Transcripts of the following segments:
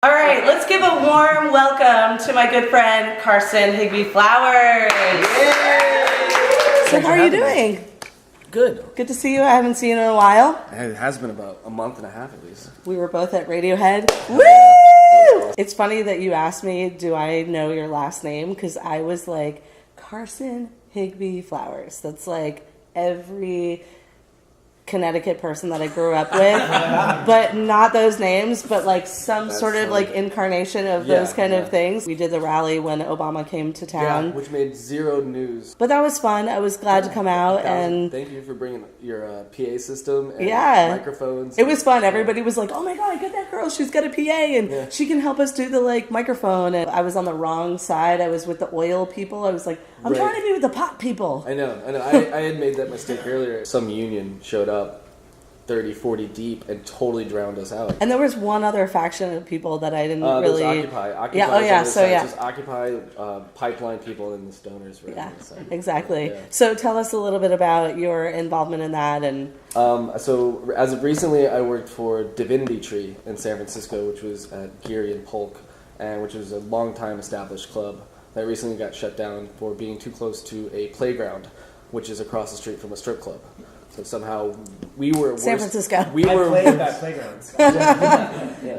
All right, let's give a warm welcome to my good friend Carson Higby Flowers. Yay! So how are you doing? Good. Good to see you. I haven't seen you in a while. It has been about a month and a half at least. We were both at Radiohead. Woo! It's funny that you asked me, do I know your last name? Because I was like, Carson Higby Flowers. That's like every Connecticut person that I grew up with, but not those names, but like some sort of like incarnation of those kind of things. We did the rally when Obama came to town, which made zero news. But that was fun. I was glad to come out, and thank you for bringing your PA system and microphones. It was fun. Everybody was like, "Oh my god, get that girl! She's got a PA, and she can help us do the like microphone." And I was on the wrong side. I was with the oil people. I was like, I'm trying to be with the pot people. I know. I had made that mistake earlier. Some union showed up 30, 40 deep and totally drowned us out. And there was one other faction of people that I didn't really... Occupy. Just Occupy, pipeline people, and the stoners were on the side. Exactly. Yeah. So tell us a little bit about your involvement in that. And so as of recently, I worked for Divinity Tree in San Francisco, which was at Geary and Polk, and which was a long-time established club that recently got shut down for being too close to a playground, which is across the street from a strip club. So somehow we were worse. San Francisco. I played at that playground.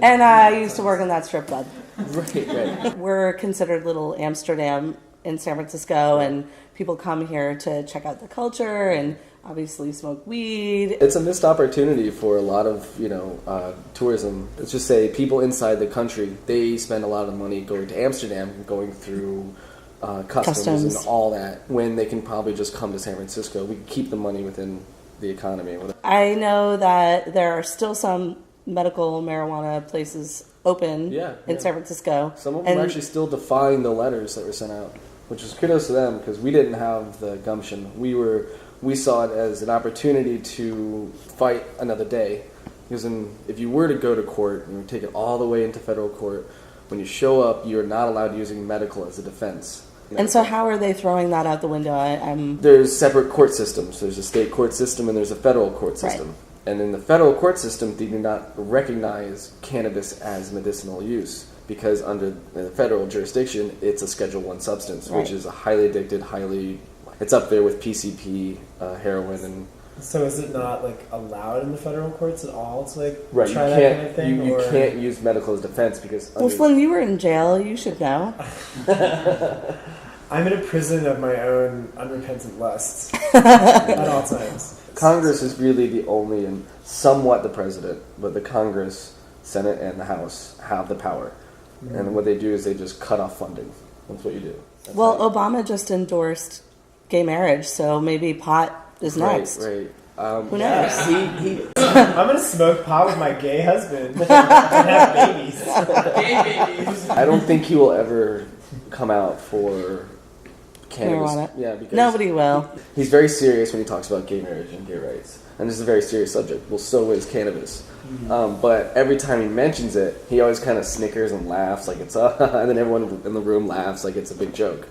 And I used to work in that strip club. Right. We're considered little Amsterdam in San Francisco, and people come here to check out the culture and obviously smoke weed. It's a missed opportunity for a lot of, tourism. Let's just say people inside the country, they spend a lot of money going to Amsterdam, going through customs and all that, when they can probably just come to San Francisco. We keep the money within the economy. I know that there are still some medical marijuana places open in San Francisco. Some of them are actually still defying the letters that were sent out, which is kudos to them, because we didn't have the gumption. We saw it as an opportunity to fight another day, because if you were to go to court and you take it all the way into federal court, when you show up, you're not allowed using medical as a defense. And so how are they throwing that out the window? There's separate court systems. There's a state court system and there's a federal court system. Right. And in the federal court system, they do not recognize cannabis as medicinal use, because under the federal jurisdiction, it's a Schedule I substance, which is a highly addicted, it's up there with PCP, heroin, and... So is it not allowed in the federal courts at all to try that kind of thing? You can't use medical as defense because... Well, Flynn, you were in jail. You should know. I'm in a prison of my own unrepentant lusts at all times. Congress is really the only, and somewhat the president, but the Congress, Senate, and the House have the power. Mm-hmm. And what they do is they just cut off funding. That's what you do. Obama just endorsed gay marriage, so maybe pot is next. Right. Who knows? I'm going to smoke pot with my gay husband and have babies. Gay babies. I don't think he will ever come out for cannabis. Marijuana. Yeah, because nobody will. He's very serious when he talks about gay marriage and gay rights. And this is a very serious subject. Well, so is cannabis. Mm-hmm. But every time he mentions it, he always kind of snickers and laughs like it's and then everyone in the room laughs like it's a big joke.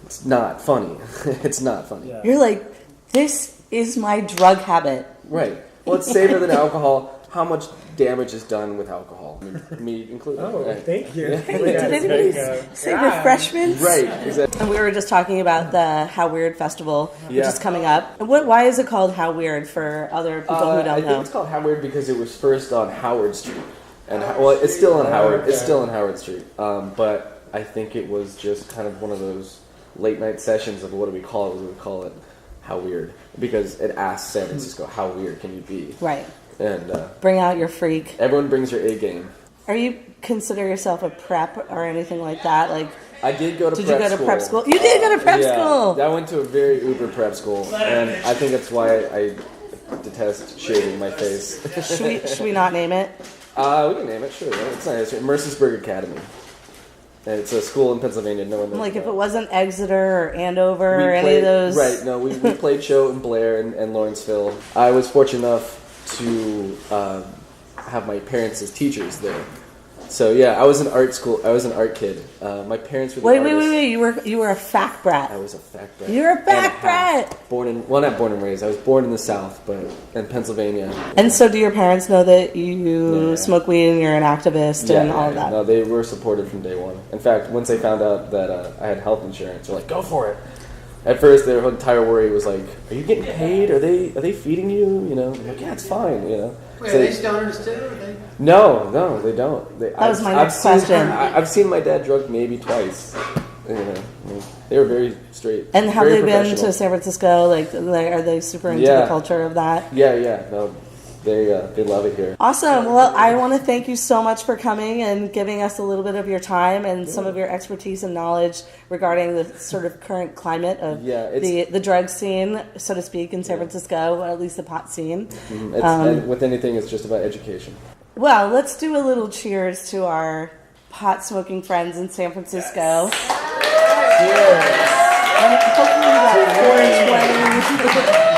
It's not funny. It's not funny. Yeah. You're like, this is my drug habit. Right. Well, it's safer than alcohol. How much damage is done with alcohol? Me included. Oh, right. Thank you. Hey, did anybody say refreshments? Right. Exactly. And we were just talking about the How Weird Festival, which is coming up. Why is it called How Weird for other people who don't know? I think it's called How Weird because it was first on Howard Street. And it's still on Howard. Okay. It's still on Howard Street. But I think it was just kind of one of those late night sessions of what do we call it? We would call it How Weird, because it asks San Francisco, how weird can you be? Right. And bring out your freak. Everyone brings your A game. Are you consider yourself a prep or anything like that? I did go to prep school. Did you go to prep school? You did go to prep school! I went to a very uber prep school, and I think that's why I detest shaving my face. Should we not name it? We can name it, sure. It's nice. Mercersburg Academy. And it's a school in Pennsylvania. No one knows if it wasn't Exeter or Andover or any of those. Right, no, we played show in Blair and Lawrenceville. I was fortunate enough to have my parents as teachers there So yeah, I was in art school. I was an art kid. My parents were the artists. Wait. You were a fact brat. I was a fact brat. You're a fact brat. Not born and raised. I was born in the South, but in Pennsylvania. And so, do your parents know that you smoke weed and you're an activist and all of that? No, they were supportive from day one. In fact, once they found out that I had health insurance, they're like, "Go for it." At first, their entire worry was like, "Are you getting paid? Are they feeding you? You know?" I'm like, "Yeah, it's fine." You know. Wait, are they stoners too? No, they don't. That was my next question. I've seen my dad drunk maybe twice. You know, they were very straight. And have very they been to San Francisco? Like, are they super into the culture of that? Yeah. No, they love it here. Awesome. Well, I want to thank you so much for coming and giving us a little bit of your time and some of your expertise and knowledge regarding the sort of current climate of the drug scene, so to speak, in San Francisco, or at least the pot scene. Mm-hmm. And with anything, it's just about education. Well, let's do a little cheers to our pot smoking friends in San Francisco. Yes. Cheers. And hopefully that 420